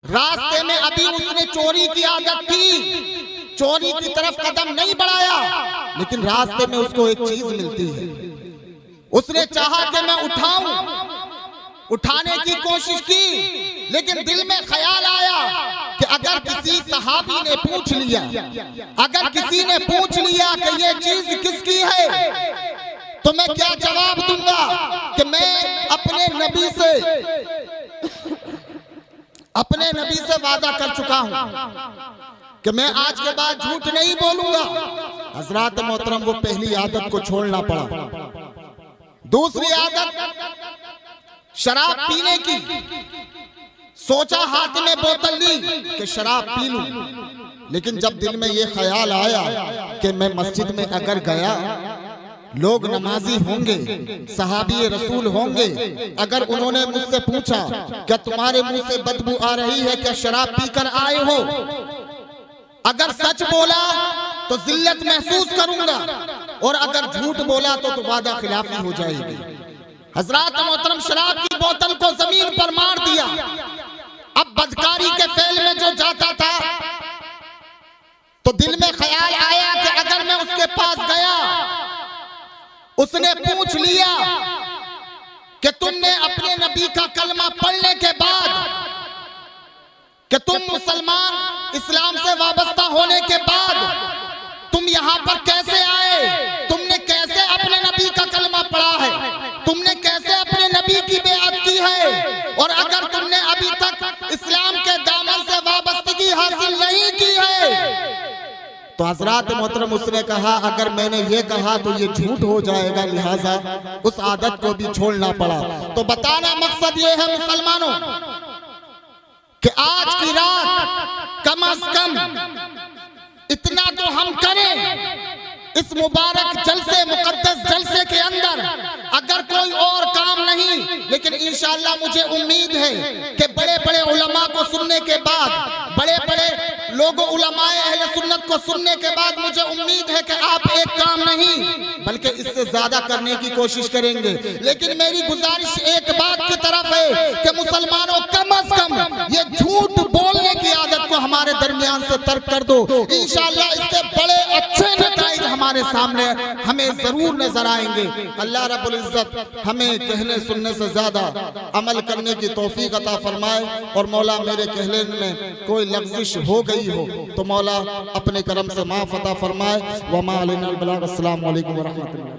रास्ते में अभी उसने चोरी की आदत थी, चोरी की तरफ कदम नहीं बढ़ाया, लेकिन रास्ते में उसको एक चीज मिलती है। उसने चाहा कि मैं उठाऊं, उठाने की कोशिश की, लेकिन दिल में ख्याल आया कि अगर किसी सहाबी ने पूछ लिया, अगर किसी ने पूछ लिया कि ये चीज किसकी है, तो मैं क्या जवाब दूंगा कि मैं अपने नबी से वादा कर चुका हूं कि मैं आज के बाद झूठ नहीं बोलूंगा। हजरात मोहतरम, वो पहली आदत को छोड़ना पड़ा। दूसरी आदत शराब पीने की। सोचा हाथ में बोतल ली कि शराब पी लूं, लेकिन जब दिल में ये ख्याल आया कि मैं मस्जिद में अगर गया, लोग नमाजी होंगे, सहाबी रसूल होंगे, अगर उन्होंने मुझसे पूछा क्या तुम्हारे मुंह से बदबू आ रही है, क्या शराब पीकर आए हो, अगर सच बोला तो जिल्लत महसूस करूंगा, और अगर झूठ बोला तो वादा खिलाफी हो जाएगी। हजरात मोहतरम, शराब की बोतल को जमीन पर मार दिया। अब बदकारी के फेल में जो जाता था, तो दिल में ख्याल आया कि अगर मैं उसके पास गया, उसने पूछ लिया कि तुमने अपने नबी का कलमा पढ़ने के बाद कि तुम मुसलमान इस्लाम से वाबस्ता होने के बाद तुम यहाँ पर कैसे आए, तुमने कैसे अपने नबी का कलमा पढ़ा है, तुमने कैसे अपने नबी की बेअत की है, और अगर तुमने अभी तक इस्लाम के दामन से वाबस्तगी हासिल नहीं की है, तो हजरात मोहतरम उसने कहा अगर मैंने ये कहा तो ये झूठ हो जाएगा, लिहाजा उस आदत को भी छोड़ना पड़ा। तो बताना मकसद ये है मुसलमानों कि आज की रात कम से कम इतना तो हम करें, इस मुबारक जलसे, मुकद्दस जलसे के अंदर अगर कोई और काम नहीं, लेकिन इंशाअल्लाह मुझे उम्मीद है कि बड़े बड़े उलमा को सुनने के बाद, बड़े बड़े लोगों उलमाए अहले सुन्नत को सुनने के बाद मुझे उम्मीद है कि आप एक काम नहीं बल्कि इससे ज्यादा करने की कोशिश करेंगे। लेकिन मेरी गुजारिश एक बात की तरफ है कि मुसलमानों कम से कम ये झूठ बोलने की आदत को हमारे दरमियान से तर्क कर दो। इंशाअल्लाह इससे बड़े अच्छे नतीजे हमारे सामने हमें जरूर नजर आएंगे। अल्लाह रब्बुल इज्जत हमें कहने सुनने से ज्यादा अमल करने की तौफीक अता फरमाए, और मौला मेरे कहने में कोई लग़्ज़िश हो गई हो तो मौला अपने करम से माफ़ अता फरमाए। वमा अलैना अल बलाग। अस्सलामु अलैकुम व रहमतुल्लाह।